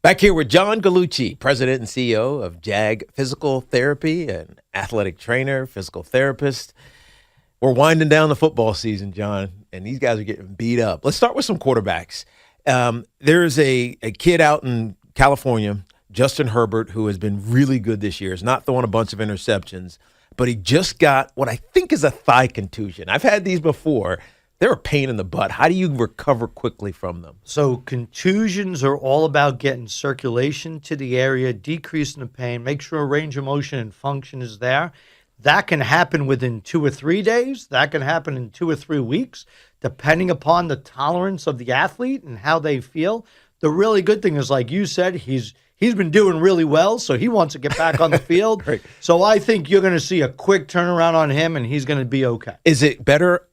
Back here with John Gallucci, president and CEO of JAG Physical Therapy, an athletic trainer, physical therapist. We're winding down the football season, John, and these guys are getting beat up. Let's start with some quarterbacks. There's a kid out in California, Justin Herbert, who has been really good this year. He's not throwing a bunch of interceptions, but he just got what I think is a thigh contusion. I've had these before. They're a pain in the butt. How do you recover quickly from them? So contusions are all about getting circulation to the area, decreasing the pain, make sure range of motion and function is there. That can happen within 2 or 3 days. That can happen in 2 or 3 weeks, depending upon the tolerance of the athlete and how they feel. The really good thing is, like you said, he's been doing really well, so he wants to get back on the field. Right. So I think you're going to see a quick turnaround on him, and he's going to be okay. Is it better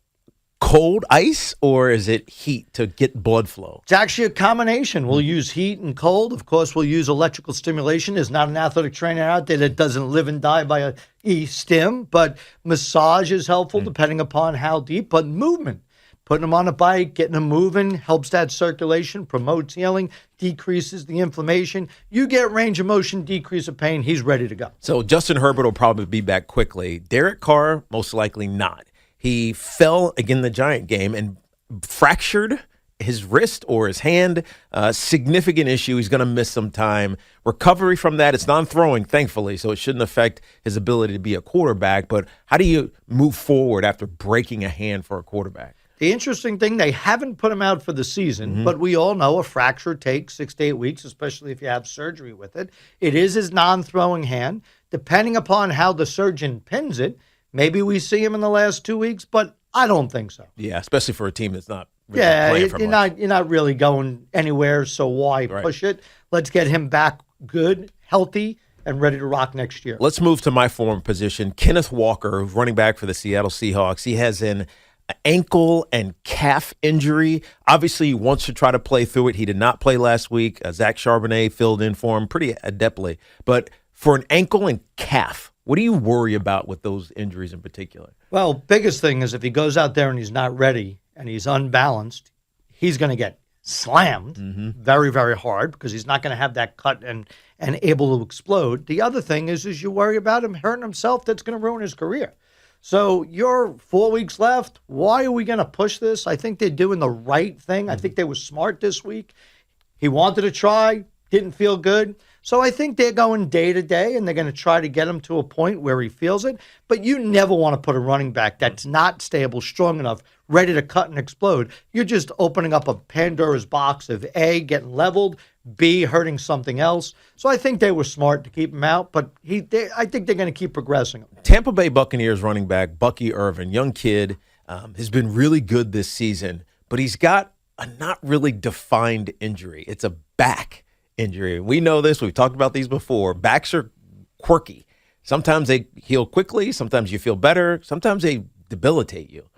cold ice or is it heat to get blood flow? It's actually a combination. We'll use heat and cold. Of course, we'll use electrical stimulation. There's not an athletic trainer out there that doesn't live and die by a stim, but massage is helpful depending upon how deep. But movement, putting them on a bike, getting them moving, helps that circulation, promotes healing, decreases the inflammation. You get range of motion, decrease of pain, he's ready to go. So Justin Herbert will probably be back quickly. Derek Carr, most likely not. He fell again in the Giant game and fractured his wrist or his hand. Significant issue. He's going to miss some time. Recovery from that, it's non-throwing, thankfully, so it shouldn't affect his ability to be a quarterback. But how do you move forward after breaking a hand for a quarterback? The interesting thing, they haven't put him out for the season, but we all know a fracture takes 6 to 8 weeks, especially if you have surgery with it. It is his non-throwing hand. Depending upon how the surgeon pins it, maybe we see him in the last 2 weeks, but I don't think so. Yeah, especially for a team that's not really playing for much. You're not really going anywhere, so why push it? Let's get him back good, healthy, and ready to rock next year. Let's move to my former position. Kenneth Walker, who's running back for the Seattle Seahawks. He has an ankle and calf injury. Obviously, he wants to try to play through it. He did not play last week. Zach Charbonnet filled in for him pretty adeptly. But for an ankle and calf, what do you worry about with those injuries in particular? Well, biggest thing is if he goes out there and he's not ready and he's unbalanced, he's going to get slammed very, very hard because he's not going to have that cut and able to explode. The other thing is you worry about him hurting himself. That's going to ruin his career. So you're 4 weeks left. Why are we going to push this? I think they're doing the right thing. I think they were smart this week. He wanted to try, didn't feel good. So I think they're going day to day, and they're going to try to get him to a point where he feels it. But you never want to put a running back that's not stable, strong enough, ready to cut and explode. You're just opening up a Pandora's box of A, getting leveled, B, hurting something else. So I think they were smart to keep him out, but I think they're going to keep progressing him. Tampa Bay Buccaneers running back Bucky Irvin, young kid, has been really good this season, but he's got a not really defined injury. It's a back injury. We know this. We've talked about these before. Backs are quirky. Sometimes they heal quickly. Sometimes you feel better. Sometimes they debilitate you.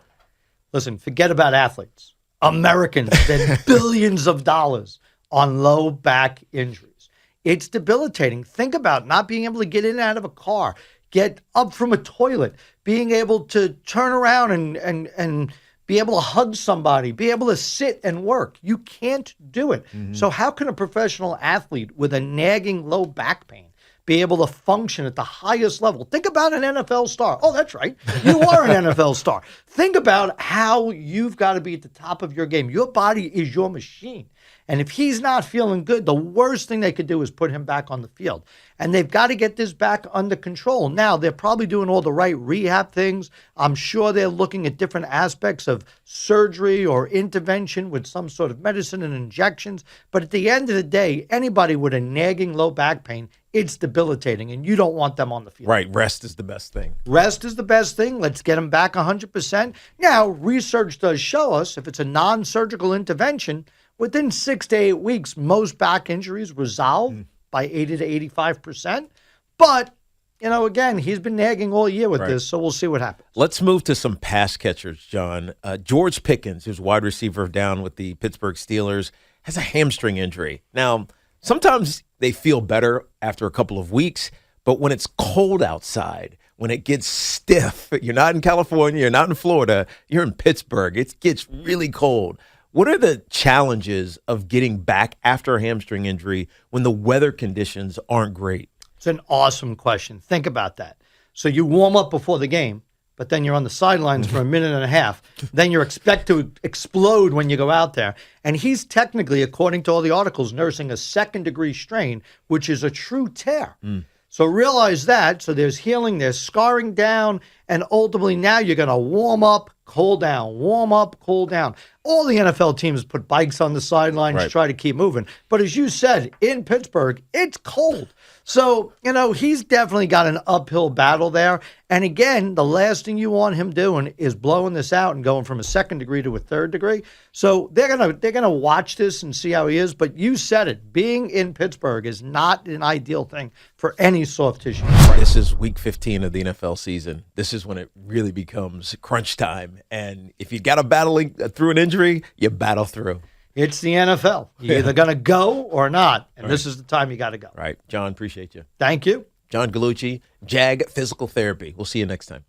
Listen, forget about athletes. Americans spend billions of dollars on low back injuries. It's debilitating. Think about not being able to get in and out of a car, get up from a toilet, being able to turn around and be able to hug somebody, be able to sit and work. You can't do it. So how can a professional athlete with a nagging low back pain be able to function at the highest level? Think about an NFL star. Oh, that's right. You are an NFL star. Think about how you've got to be at the top of your game. Your body is your machine. And if he's not feeling good, the worst thing they could do is put him back on the field. And they've got to get this back under control. Now, they're probably doing all the right rehab things. I'm sure they're looking at different aspects of surgery or intervention with some sort of medicine and injections. But at the end of the day, anybody with a nagging low back pain, it's debilitating, and you don't want them on the field. Right. Rest is the best thing. Rest is the best thing. Let's get them back 100%. Now, research does show us if it's a non-surgical intervention, within 6 to 8 weeks, most back injuries resolve by 80 to 85%. But, again, he's been nagging all year with this, so we'll see what happens. Let's move to some pass catchers, John. George Pickens, who's wide receiver down with the Pittsburgh Steelers, has a hamstring injury. Now, sometimes they feel better after a couple of weeks, but when it's cold outside, when it gets stiff, you're not in California, you're not in Florida, you're in Pittsburgh, it gets really cold. What are the challenges of getting back after a hamstring injury when the weather conditions aren't great? It's an awesome question. Think about that. So you warm up before the game, but then you're on the sidelines for a minute and a half. Then you're expected to explode when you go out there. And he's technically, according to all the articles, nursing a second-degree strain, which is a true tear. So realize that. So there's healing, there's scarring down, and ultimately now you're going to warm up, cool down, warm up, cool down. All the NFL teams put bikes on the sidelines, Right. try to keep moving. But as you said, in Pittsburgh, it's cold. So, he's definitely got an uphill battle there. And again, the last thing you want him doing is blowing this out and going from a second degree to a third degree. So they're gonna watch this and see how he is. But you said it, being in Pittsburgh is not an ideal thing for any soft tissue. This is week 15 of the NFL season. This is when it really becomes crunch time. And if you got to battle through an injury, you battle through. It's the NFL. You're either going to go or not. And this is the time you got to go. Right. John, appreciate you. Thank you. John Gallucci, JAG Physical Therapy. We'll see you next time.